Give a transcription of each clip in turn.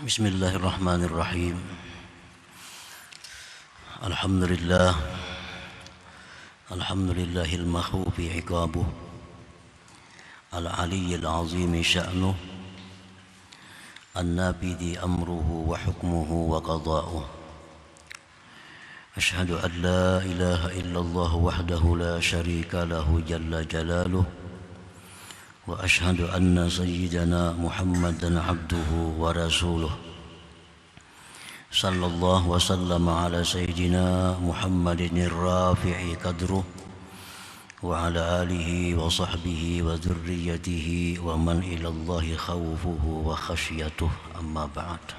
Bismillahirrahmanirrahim. Alhamdulillah. Alhamdulillahil makhfi iqabuh. Al-aliyyil azimi sya'nuh. An-nabidi amruhu wa hukmuhu wa qada'uh. Ashhadu an la ilaha illallah wahdahu la syarika lahu jalla jalaluh. Wa ashhadu anna sayyidana Muhammadan abduhu wa rasuluh. Sallallahu wa sallama ala sayyidina Muhammadin rafi'i qadruh wa ala alihi wa sahbihi wa dhurriyyatihi wa man ilallahi khawfuhu wa khasyatuh, amma ba'd.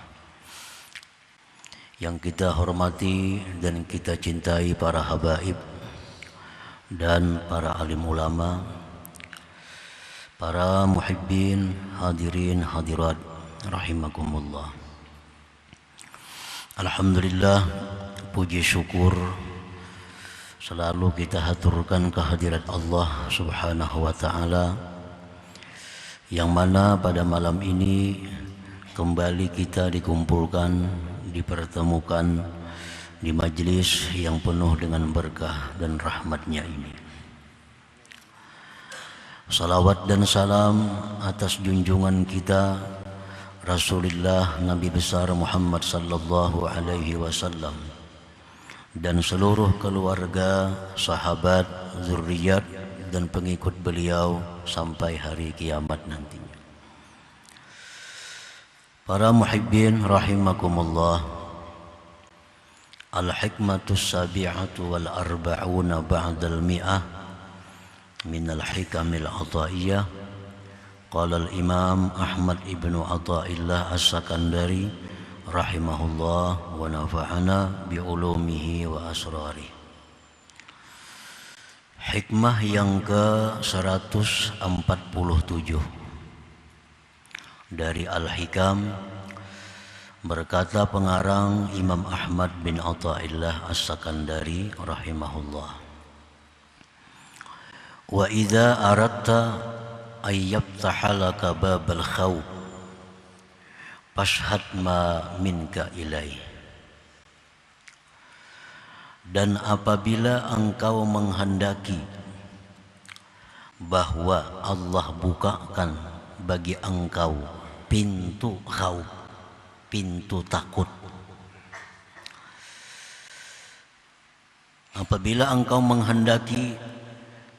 Yang kita hormati dan kita cintai para habaib dan para alim ulama, para muhibbin, hadirin, hadirat, rahimakumullah. Alhamdulillah, puji syukur selalu kita haturkan kehadirat Allah subhanahu wa ta'ala, yang mana pada malam ini kembali kita dikumpulkan, dipertemukan di majlis yang penuh dengan berkah dan rahmatnya ini. Salawat dan salam atas junjungan kita Rasulullah Nabi besar Muhammad sallallahu alaihi wasallam dan seluruh keluarga, sahabat, zuriat dan pengikut beliau sampai hari kiamat nantinya. Para muhibbin rahimakumullah, al-hikmatus sabi'atu wal arba'una ba'dal mi'ah min al-hikamil ataiyah. Qala al-imam Ahmad ibnu Athaillah as-Sakandari rahimahullah wa nafa'ana bi ulumihi wa asrari. Hikmah yang ke-147 dari Al-Hikam, berkata pengarang Imam Ahmad bin Athaillah as-Sakandari rahimahullah, wa idza aradta ay yaftaha laka babal khawf fashhad ma minka ilaih. Dan apabila engkau menghendaki bahwa Allah bukakan bagi engkau pintu khawf, pintu takut, apabila engkau menghendaki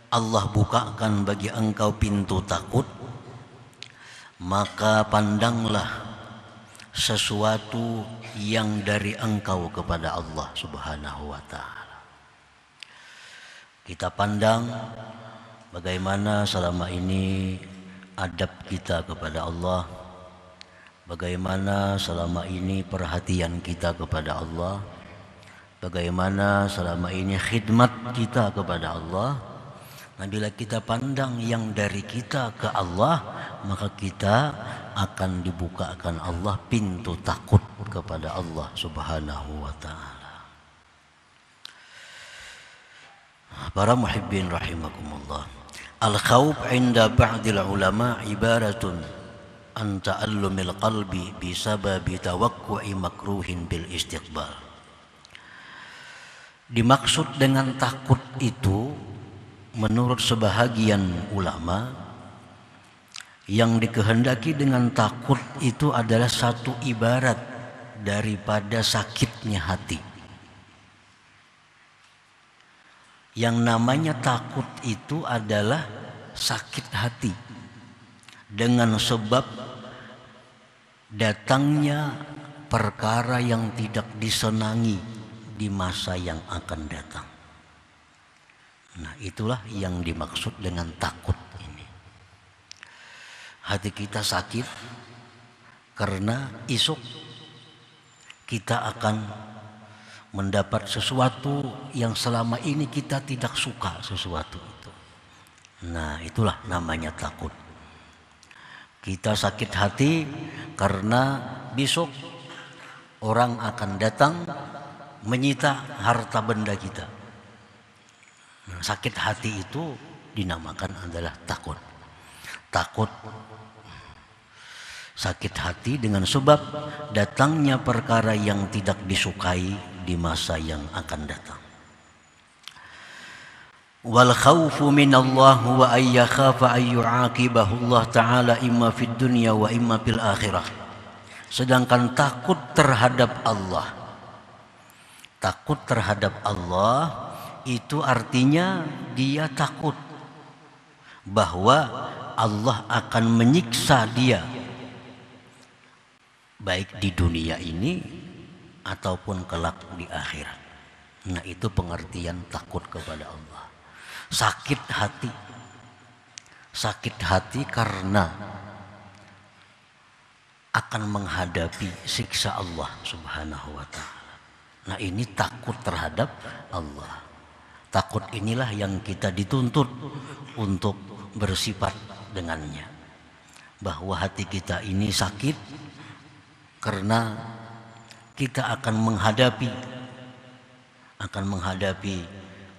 Allah bukakan bagi engkau pintu takut, maka pandanglah sesuatu yang dari engkau kepada Allah subhanahu wa ta'ala. Kita pandang bagaimana selama ini adab kita kepada Allah, bagaimana selama ini perhatian kita kepada Allah, bagaimana selama ini khidmat kita kepada Allah. Nah, bila kita pandang yang dari kita ke Allah, maka kita akan dibukakan Allah pintu takut kepada Allah subhanahu wa ta'ala. Para muhibbin rahimakumullah, al-khawf inda ba'dil ulama ibaratun an ta'allumil qalbi bisababi tawakku'i makruhin bil istiqbal. Dimaksud dengan takut itu, menurut sebahagian ulama, yang dikehendaki dengan takut itu adalah satu ibarat daripada sakitnya hati. Yang namanya takut itu adalah sakit hati dengan sebab datangnya perkara yang tidak disenangi di masa yang akan datang. Nah, itulah yang dimaksud dengan takut ini. Hati kita sakit karena esok kita akan mendapat sesuatu yang selama ini kita tidak suka sesuatu itu. Nah, itulah namanya takut. Kita sakit hati karena besok orang akan datang menyita harta benda kita. Sakit hati itu dinamakan adalah takut. Takut Sakit hati dengan sebab datangnya perkara yang tidak disukai di masa yang akan datang. Wal khawfu minallah wa ay yakhafa ay yu'aqibahu Allah Ta'ala imma fid dunya wa imma fil akhirah. Sedangkan takut terhadap Allah, takut terhadap Allah itu artinya dia takut bahwa Allah akan menyiksa dia baik di dunia ini ataupun kelak di akhirat. Nah, itu pengertian takut kepada Allah. Sakit hati, sakit hati karena akan menghadapi siksa Allah Subhanahu wa Ta'ala. Nah, ini takut terhadap Allah. Takut inilah yang kita dituntut untuk bersifat dengannya, bahwa hati kita ini sakit karena kita akan menghadapi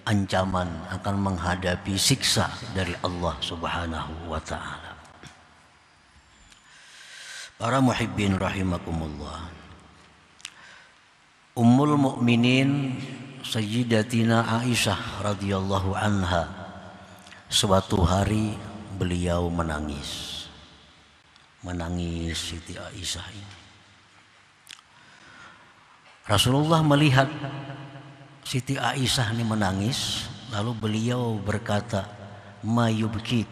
ancaman, akan menghadapi siksa dari Allah Subhanahu wa Ta'ala. Para muhibbin rahimakumullah, Ummul Mukminin Sayyidatina Aisyah radhiyallahu anha, suatu hari beliau menangis Siti Aisyah ini. Rasulullah melihat Siti Aisyah ini menangis, lalu beliau berkata, "Ma yubkik?"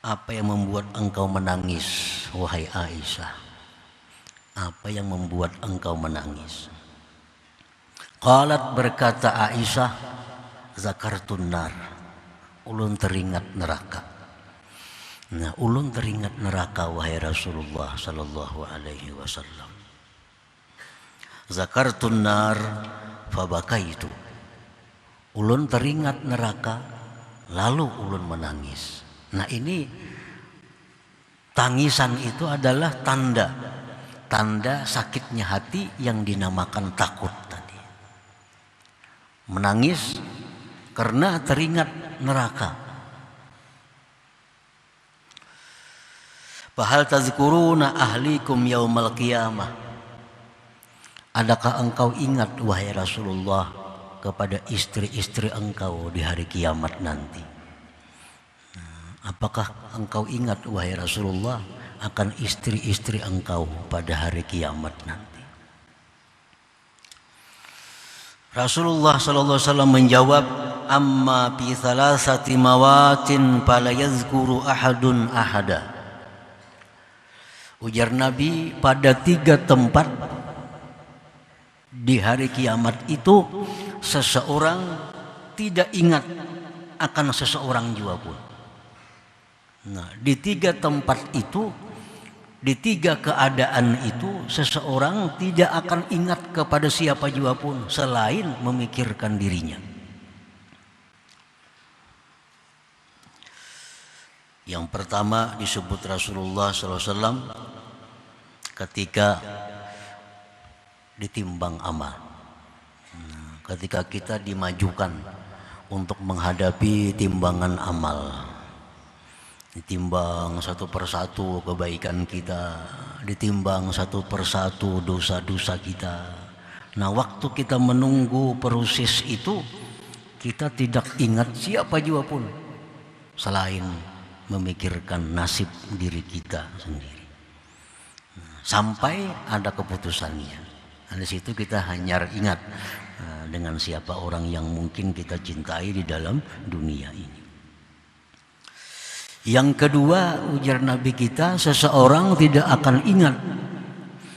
Apa yang membuat engkau menangis, wahai Aisyah? Apa yang membuat engkau menangis? Qalat, berkata Aisyah, "Zakartun nar." Ulun teringat neraka. Nah, ulun teringat neraka wahai Rasulullah sallallahu alaihi wasallam. Zakartun nar fabakaitu. Ulun teringat neraka, lalu ulun menangis. Nah, ini tangisan itu adalah tanda sakitnya hati yang dinamakan takut tadi. Menangis karena teringat neraka. Fahal tazkuruna ahlikum yaumal qiyamah. Adakah engkau ingat wahai Rasulullah kepada istri-istri engkau di hari kiamat nanti? Apakah engkau ingat wahai Rasulullah akan istri-istri engkau pada hari kiamat nanti? Rasulullah sallallahu alaihi wasallam menjawab, "Amma fi thalathati mawatin fala yazkuru ahadun ahada." Ujar Nabi, pada 3 tempat di hari kiamat itu seseorang tidak ingat akan seseorang juga pun. Nah, di 3 tempat itu, di 3 keadaan itu, seseorang tidak akan ingat kepada siapa juga pun selain memikirkan dirinya. Yang pertama disebut Rasulullah SAW ketika ditimbang amal. Ketika kita dimajukan untuk menghadapi timbangan amal, ditimbang satu persatu kebaikan kita, ditimbang satu persatu dosa-dosa kita. Nah, waktu kita menunggu proses itu, kita tidak ingat siapa juga pun selain memikirkan nasib diri kita sendiri. Sampai ada keputusannya. Nah, di situ kita hanya ingat dengan siapa orang yang mungkin kita cintai di dalam dunia ini. Yang kedua, ujar Nabi kita, seseorang tidak akan ingat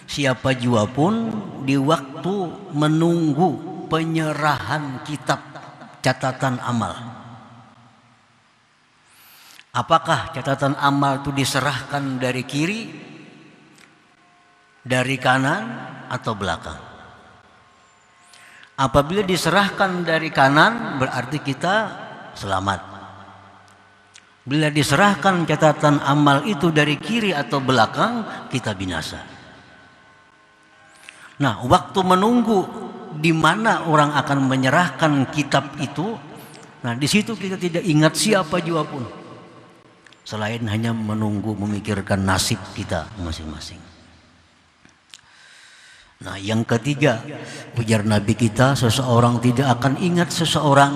siapa juga pun di waktu menunggu penyerahan kitab catatan amal. Apakah catatan amal itu diserahkan dari kiri, dari kanan, atau belakang? Apabila diserahkan dari kanan, berarti kita selamat. Bila diserahkan catatan amal itu dari kiri atau belakang, kita binasa. Nah, waktu menunggu di mana orang akan menyerahkan kitab itu, nah di situ kita tidak ingat siapa juga pun selain hanya menunggu memikirkan nasib kita masing-masing. Nah, yang ketiga, ujar Nabi kita, seseorang tidak akan ingat seseorang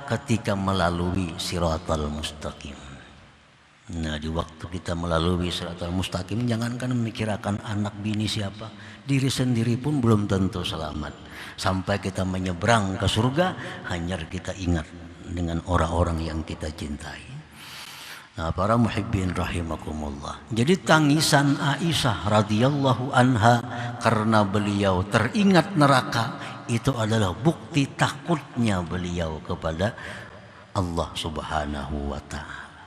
ketika melalui siratal mustaqim. Nah, di waktu kita melalui siratal mustaqim, jangankan memikirkan anak bini siapa, diri sendiri pun belum tentu selamat. Sampai kita menyeberang ke surga, hanya kita ingat dengan orang-orang yang kita cintai. Nah, para muhibbin rahimakumullah. Jadi tangisan Aisyah radhiyallahu anha karena beliau teringat neraka itu adalah bukti takutnya beliau kepada Allah Subhanahu wa taala.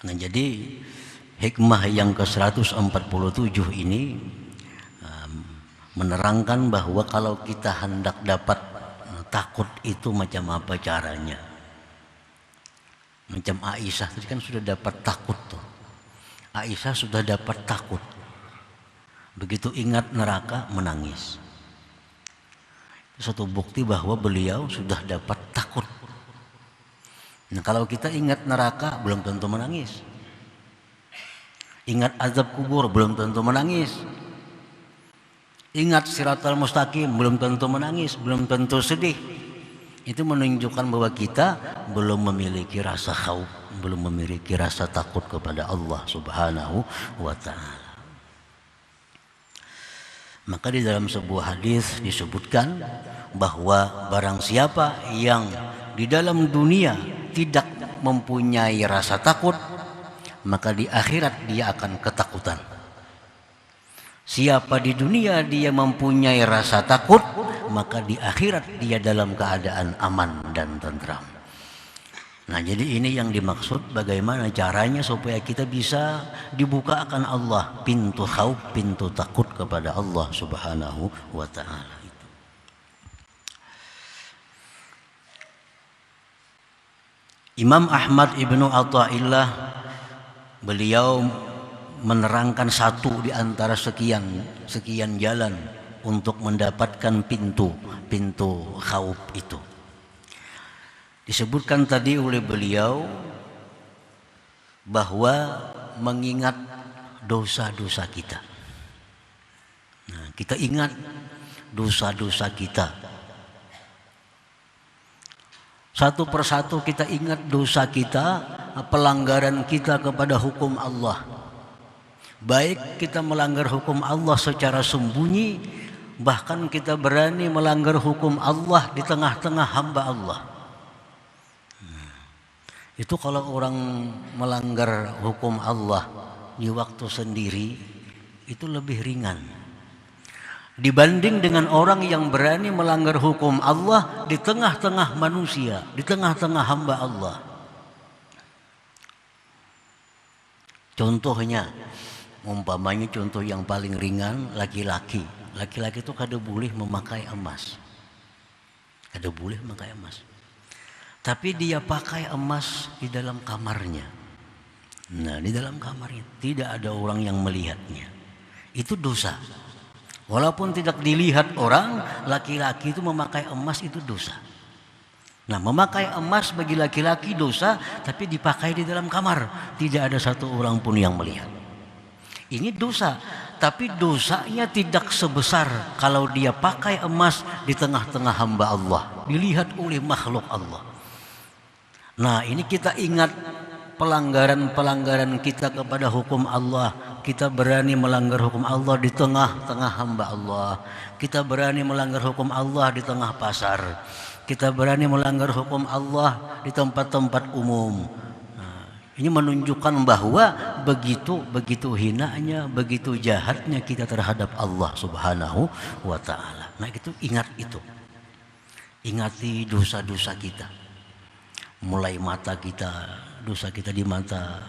Nah, jadi hikmah yang ke-147 ini menerangkan bahwa kalau kita hendak dapat takut itu macam apa caranya. Macam Aisyah tadi kan sudah dapat takut tuh. Aisyah sudah dapat takut. Begitu ingat neraka menangis. Satu bukti bahwa beliau sudah dapat takut. Nah, kalau kita ingat neraka belum tentu menangis. Ingat azab kubur belum tentu menangis. Ingat siratal mustaqim belum tentu menangis, belum tentu sedih. Itu menunjukkan bahwa kita belum memiliki rasa khauf, belum memiliki rasa takut kepada Allah Subhanahu wa taala. Maka di dalam sebuah hadis disebutkan bahwa barang siapa yang di dalam dunia tidak mempunyai rasa takut, maka di akhirat dia akan ketakutan. Siapa di dunia dia mempunyai rasa takut, maka di akhirat dia dalam keadaan aman dan tentram. Nah, jadi ini yang dimaksud bagaimana caranya supaya kita bisa dibukakan Allah pintu khauf, pintu takut kepada Allah Subhanahu wa taala. Imam Ahmad Ibnu Athaillah beliau menerangkan satu di antara sekian jalan untuk mendapatkan pintu khauf itu. Disebutkan tadi oleh beliau bahwa mengingat dosa-dosa kita. Nah, kita ingat dosa-dosa kita. Satu persatu kita ingat dosa kita, pelanggaran kita kepada hukum Allah. Baik kita melanggar hukum Allah secara sembunyi, bahkan kita berani melanggar hukum Allah di tengah-tengah hamba Allah. Itu kalau orang melanggar hukum Allah di waktu sendiri itu lebih ringan dibanding dengan orang yang berani melanggar hukum Allah di tengah-tengah manusia, di tengah-tengah hamba Allah. Contohnya, umpamanya contoh yang paling ringan, laki-laki itu kada boleh memakai emas, tapi dia pakai emas di dalam kamarnya. Nah, di dalam kamarnya tidak ada orang yang melihatnya, itu dosa. Walaupun tidak dilihat orang, laki-laki itu memakai emas itu dosa. Nah, memakai emas bagi laki-laki dosa, tapi dipakai di dalam kamar, tidak ada satu orang pun yang melihat. Ini dosa, tapi dosanya tidak sebesar kalau dia pakai emas di tengah-tengah hamba Allah, dilihat oleh makhluk Allah. Nah, ini kita ingat pelanggaran-pelanggaran kita kepada hukum Allah. Kita berani melanggar hukum Allah di tengah-tengah hamba Allah. Kita berani melanggar hukum Allah di tengah pasar. Kita berani melanggar hukum Allah di tempat-tempat umum. Nah, ini menunjukkan bahwa begitu hinanya, begitu jahatnya kita terhadap Allah Subhanahu wa taala. Nah, itu ingat itu. Ingati dosa-dosa kita. Mulai mata kita, dosa kita di mata,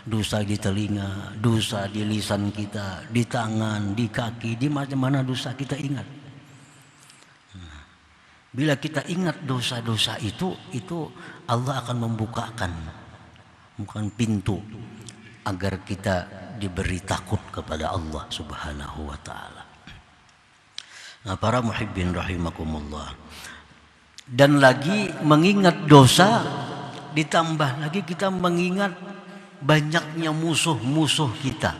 dosa di telinga, dosa di lisan kita, di tangan, di kaki, di mana-mana dosa kita ingat. Bila kita ingat dosa-dosa itu Allah akan membukakan bukan pintu agar kita diberi takut kepada Allah Subhanahu wa taala. Nah, para muhibbin rahimakumullah. Dan lagi mengingat dosa, ditambah lagi kita mengingat banyaknya musuh-musuh kita.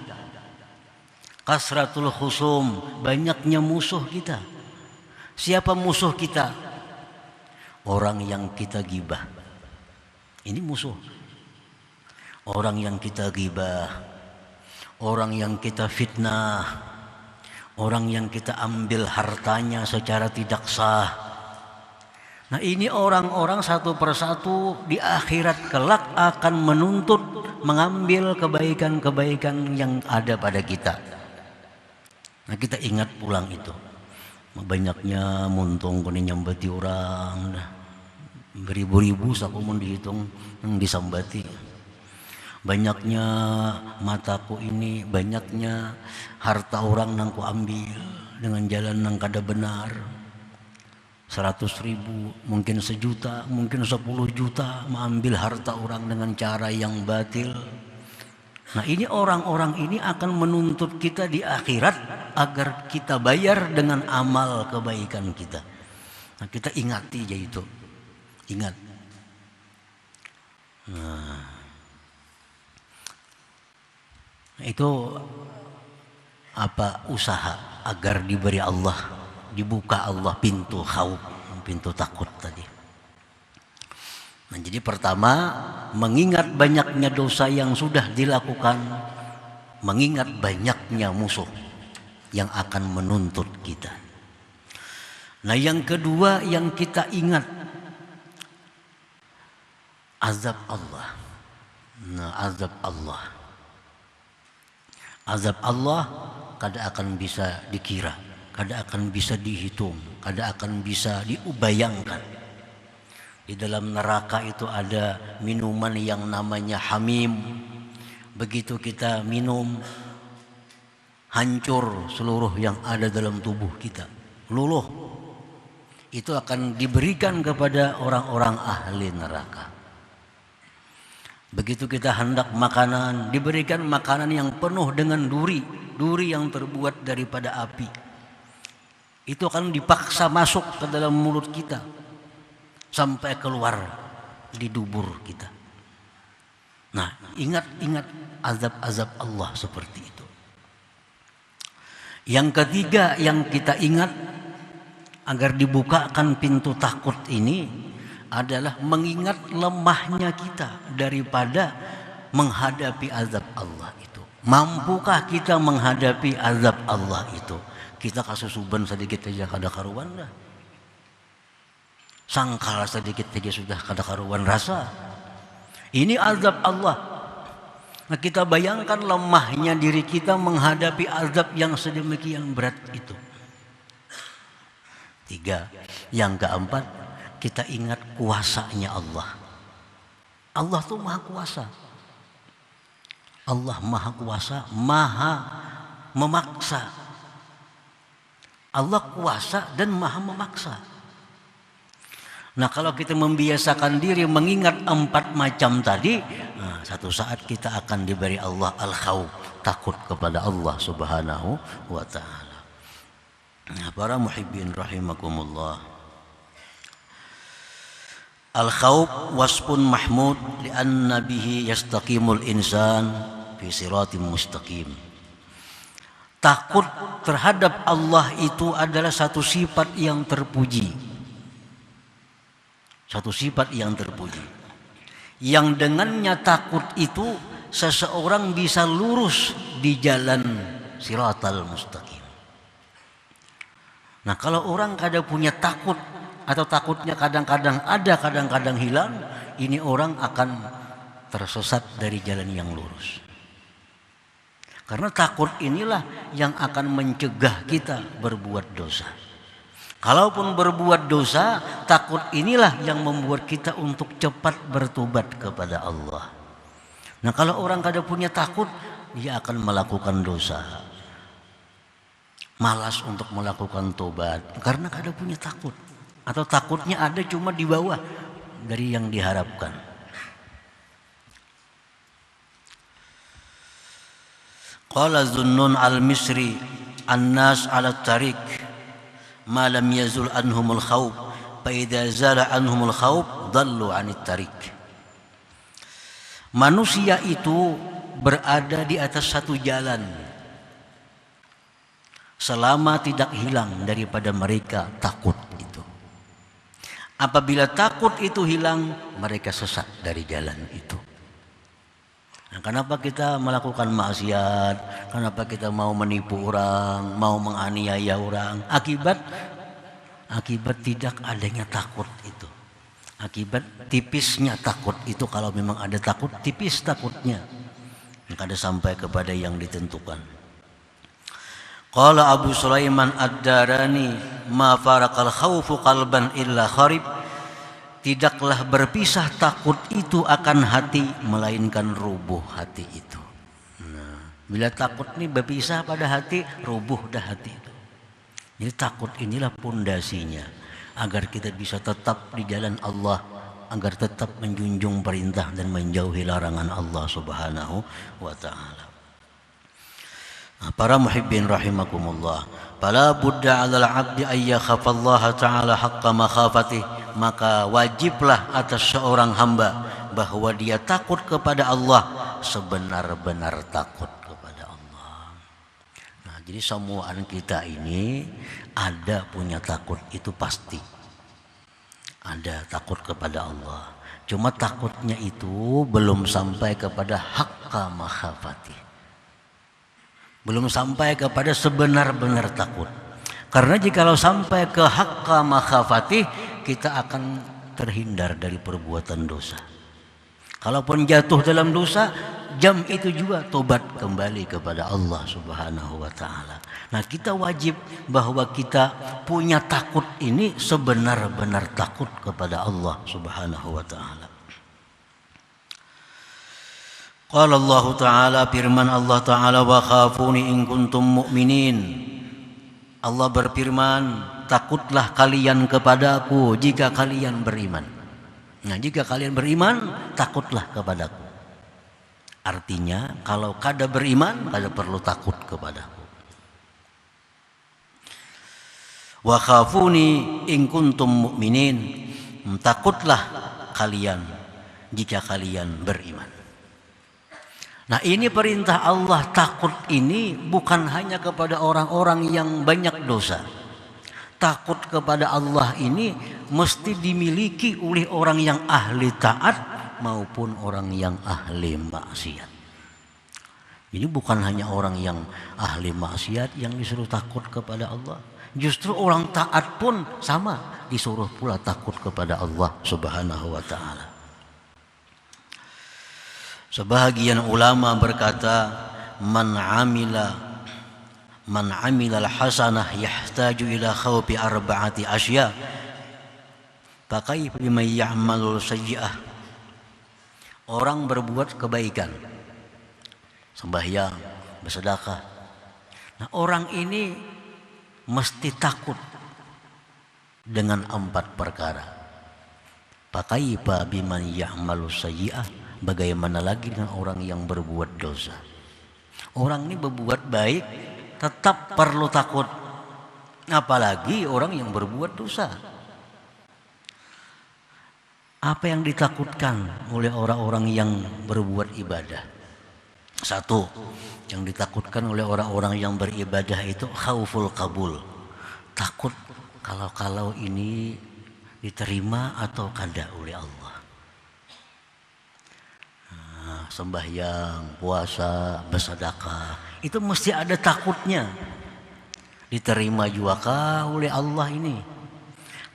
Kasratul khusum, banyaknya musuh kita. Siapa musuh kita? Orang yang kita gibah. Ini musuh. Orang yang kita gibah, orang yang kita fitnah, orang yang kita ambil hartanya secara tidak sah. Nah, ini orang-orang satu persatu di akhirat kelak akan menuntut mengambil kebaikan-kebaikan yang ada pada kita. Nah, kita ingat pulang itu. Banyaknya muntung kini nyambati orang, beribu-ribu saku mun dihitung disambati. Banyaknya mataku ini, banyaknya harta orang nang ku ambil dengan jalan nang kada benar. 100.000, mungkin 1 juta, mungkin 10 juta mengambil harta orang dengan cara yang batil. Nah, ini orang-orang ini akan menuntut kita di akhirat agar kita bayar dengan amal kebaikan kita. Nah, kita ingati aja itu. Ingat. Nah, itu apa usaha agar diberi Allah, dibuka Allah pintu khauf, pintu takut tadi. Nah, jadi pertama mengingat banyaknya dosa yang sudah dilakukan, mengingat banyaknya musuh yang akan menuntut kita. Nah, yang kedua yang kita ingat azab Allah. Nah, azab Allah. Azab Allah kada akan bisa dikira, kada akan bisa dihitung, kada akan bisa dibayangkan. Di dalam neraka itu ada minuman yang namanya hamim. Begitu kita minum, hancur seluruh yang ada dalam tubuh kita, luluh. Itu akan diberikan kepada orang-orang ahli neraka. Begitu kita hendak makanan, diberikan makanan yang penuh dengan duri, duri yang terbuat daripada api. Itu akan dipaksa masuk ke dalam mulut kita sampai keluar di dubur kita. Nah, ingat azab-azab Allah seperti itu. Yang ketiga yang kita ingat agar dibukakan pintu takut ini adalah mengingat lemahnya kita daripada menghadapi azab Allah itu. Mampukah kita menghadapi azab Allah itu? Kita kasusuban sedikit aja kada karuan dah. Sangkal sedikit saja sudah kada karuan rasa. Ini azab Allah. Nah, kita bayangkan lemahnya diri kita menghadapi azab yang sedemikian berat itu. 3. Yang keempat, kita ingat kuasanya Allah. Allah tuh maha kuasa. Allah maha kuasa, maha memaksa. Allah kuasa dan maha memaksa. Nah, kalau kita membiasakan diri mengingat 4 macam tadi, nah, satu saat kita akan diberi Allah al-khauf, takut kepada Allah Subhanahu wa ta'ala. Nah, para muhibbin rahimakumullah, al-khauf wasfun mahmud li'anna bihi yastaqimul insan fi siratim mustaqim. Takut terhadap Allah itu adalah satu sifat yang terpuji. Satu sifat yang terpuji, yang dengannya takut itu seseorang bisa lurus di jalan siratal mustaqim. Nah, kalau orang kada punya takut atau takutnya kadang-kadang ada, kadang-kadang hilang, ini orang akan tersesat dari jalan yang lurus. Karena takut inilah yang akan mencegah kita berbuat dosa. Kalaupun berbuat dosa, takut inilah yang membuat kita untuk cepat bertobat kepada Allah. Nah, kalau orang kada punya takut, dia akan melakukan dosa. Malas untuk melakukan tobat karena kada punya takut. Atau takutnya ada cuma di bawah dari yang diharapkan. Qala Zunnun al-Misri, an-nas 'ala tariq ma lam yazul anhumul khawf fa idza zala anhumul khauf dallu 'anit tariq. Manusia itu berada di atas satu jalan selama tidak hilang daripada mereka takut itu. Apabila takut itu hilang, mereka sesat dari jalan itu. Nah, kenapa kita melakukan maksiat? Kenapa kita mau menipu orang, mau menganiaya orang? Akibat tidak adanya takut itu. Akibat tipisnya takut itu. Kalau memang ada takut, tipis takutnya. Kada sampai kepada yang ditentukan. Qala Abu Sulaiman Ad-Darani, ma faraqal khaufu qalban illa kharib. Tidaklah berpisah takut itu akan hati, melainkan rubuh hati itu. Nah, bila takut ini berpisah pada hati, rubuh dah hati itu. Jadi takut inilah pondasinya agar kita bisa tetap di jalan Allah, agar tetap menjunjung perintah dan menjauhi larangan Allah Subhanahu wa ta'ala. Para muhibbin rahimakumullah, fala budda 'alal 'abdi ay yakhafallaha ta'ala haqqa makhafatih. Maka wajiblah atas seorang hamba bahwa dia takut kepada Allah sebenar-benar takut kepada Allah. Nah, jadi semuaan kita ini ada punya takut, itu pasti. Ada takut kepada Allah. Cuma takutnya itu belum sampai kepada haqqa makhafatih. Belum sampai kepada sebenar-benar takut. Karena jikalau sampai ke haqqa makhafatih, kita akan terhindar dari perbuatan dosa. Kalaupun jatuh dalam dosa, jam itu juga tobat kembali kepada Allah Subhanahu wa ta'ala. Nah, kita wajib bahwa kita punya takut ini sebenar-benar takut kepada Allah Subhanahu wa ta'ala. Qala Allah Ta'ala, firman Allah Ta'ala, wa khafuni in kuntum mu'minin. Allah berfirman, takutlah kalian kepadaku jika kalian beriman. Nah, jika kalian beriman, takutlah kepadaku. Artinya, kalau kada beriman, kada perlu takut kepadaku. Wa khafuni in kuntum mu'minin. Takutlah kalian jika kalian beriman. Nah, ini perintah Allah, takut ini bukan hanya kepada orang-orang yang banyak dosa. Takut kepada Allah ini mesti dimiliki oleh orang yang ahli taat maupun orang yang ahli maksiat. Jadi bukan hanya orang yang ahli maksiat yang disuruh takut kepada Allah. Justru orang taat pun sama, disuruh pula takut kepada Allah Subhanahu wa ta'ala. Sebahagian ulama berkata, man amila al-hasanah yahtaju ila khawfi arba'ati asya. Fakaifa biman ya'malul sayyi'ah. Orang berbuat kebaikan, sembahyang, bersedekah. Nah, orang ini mesti takut dengan 4 perkara. Fakaifa biman ya'malus sayyi'ah. Bagaimana lagi dengan orang yang berbuat dosa? Orang ini berbuat baik tetap perlu takut. Apalagi orang yang berbuat dosa. Apa yang ditakutkan oleh orang-orang yang berbuat ibadah? Satu, yang ditakutkan oleh orang-orang yang beribadah itu khauful qabul. Takut kalau ini diterima atau kada oleh Allah. Sembahyang, puasa, bersedekah, itu mesti ada takutnya. Diterima juga kah oleh Allah ini?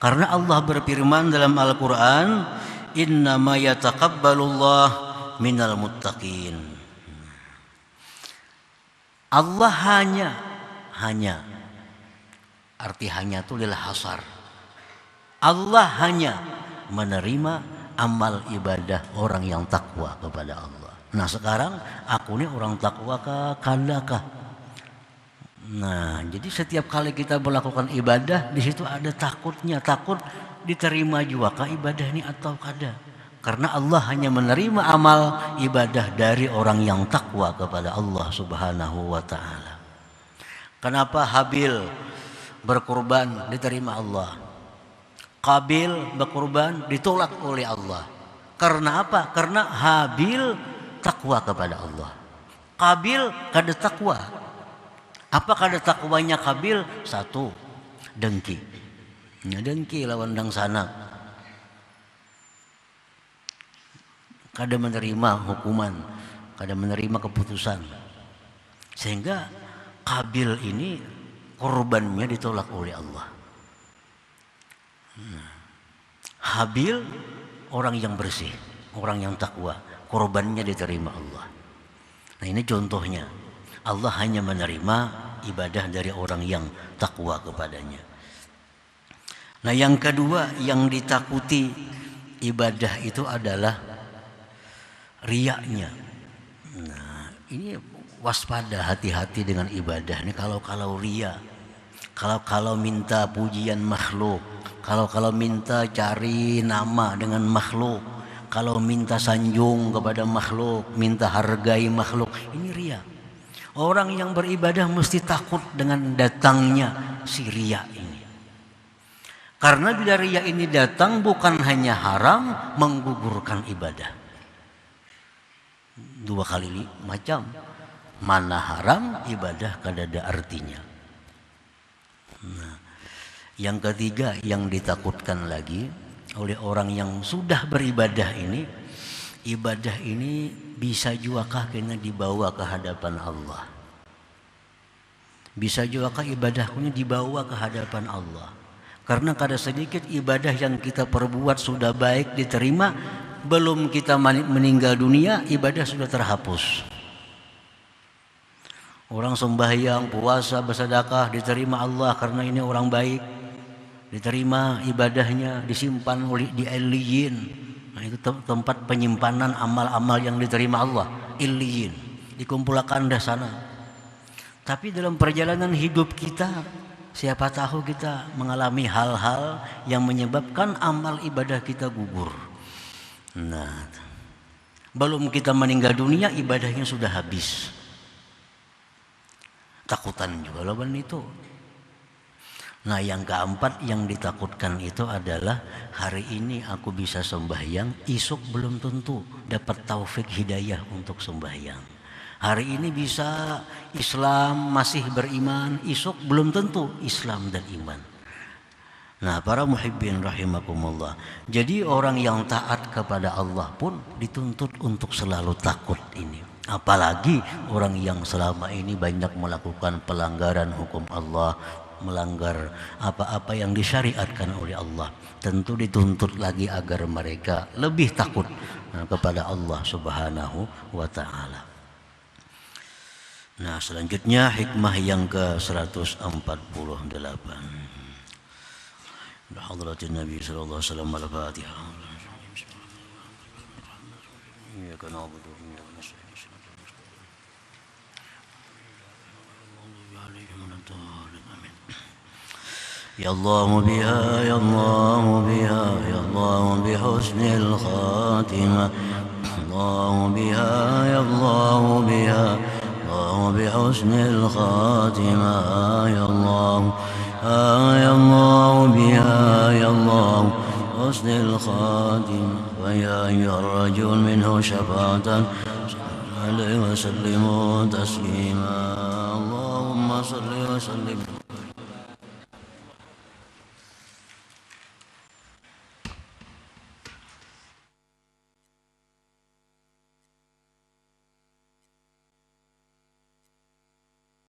Karena Allah berfirman dalam Al-Quran, innama yataqabbalullah minal muttaqin. Allah hanya, arti hanya itu lil hasar. Allah hanya menerima amal ibadah orang yang takwa kepada Allah. Nah, sekarang aku ini orang takwa kah, kada kah? Nah, jadi setiap kali kita melakukan ibadah, di situ ada takutnya, takut diterima juga kah ibadah ini atau kada? Karena Allah hanya menerima amal ibadah dari orang yang takwa kepada Allah Subhanahu wa ta'ala. Kenapa Habil berkorban diterima Allah? Qabil berkurban ditolak oleh Allah. Karena apa? Karena Habil takwa kepada Allah. Qabil kada takwa. Apa kada takwanya Qabil? Satu, dengki. Dengki lawan dang sanak. Kada menerima hukuman, kada menerima keputusan. Sehingga Qabil ini korbannya ditolak oleh Allah. Habil orang yang bersih, orang yang takwa, korbannya diterima Allah. Nah ini contohnya, Allah hanya menerima ibadah dari orang yang takwa kepadanya. Nah yang kedua yang ditakuti ibadah itu adalah riyaknya. Nah ini waspada, hati-hati dengan ibadah ini. Kalau riya, kalau minta pujian makhluk, kalau minta cari nama dengan makhluk, kalau minta sanjung kepada makhluk, minta hargai makhluk, ini riya. Orang yang beribadah mesti takut dengan datangnya si riya ini. Karena bila riya ini datang bukan hanya haram, menggugurkan ibadah. Dua kali macam. Mana haram, ibadah kada ada artinya. Nah, yang ketiga yang ditakutkan lagi oleh orang yang sudah beribadah ini, ibadah ini bisa juga kena dibawa ke hadapan Allah. Bisa juga ibadahnya dibawa ke hadapan Allah. Karena kada sedikit ibadah yang kita perbuat sudah baik diterima, belum kita meninggal dunia ibadah sudah terhapus. Orang sembahyang, puasa, bersedekah diterima Allah karena ini orang baik. Diterima ibadahnya, disimpan di Illiyin. Nah, itu tempat penyimpanan amal-amal yang diterima Allah, Illiyin. Dikumpulkan di sana. Tapi dalam perjalanan hidup kita, siapa tahu kita mengalami hal-hal yang menyebabkan amal ibadah kita gugur. Nah, belum kita meninggal dunia ibadahnya sudah habis. Takutan juga lawan itu. Nah yang keempat yang ditakutkan itu adalah hari ini aku bisa sembahyang, esok belum tentu dapat taufik hidayah untuk sembahyang. Hari ini bisa Islam masih beriman, esok belum tentu Islam dan iman. Nah para muhibbin rahimakumullah, jadi orang yang taat kepada Allah pun dituntut untuk selalu takut ini. Apalagi orang yang selama ini banyak melakukan pelanggaran hukum Allah, melanggar apa-apa yang disyariatkan oleh Allah, tentu dituntut lagi agar mereka lebih takut kepada Allah Subhanahu wa ta'ala. Nah selanjutnya hikmah yang ke-148. Hadratin Nabi sallallahu alaihi wasallam al-Fatihah. Iyyaka na'budu wa iyyaka nasta'in. يا الله بها يا الله بها يا الله بحسن الخاتمة الله بها يا الله بها الله بحسن الخاتمة يا الله يا الله بها يا الله حسن الخاتمة ويا أيها الرجل منه شفاعة عليه وسلم تسليما اللهم صل وسلم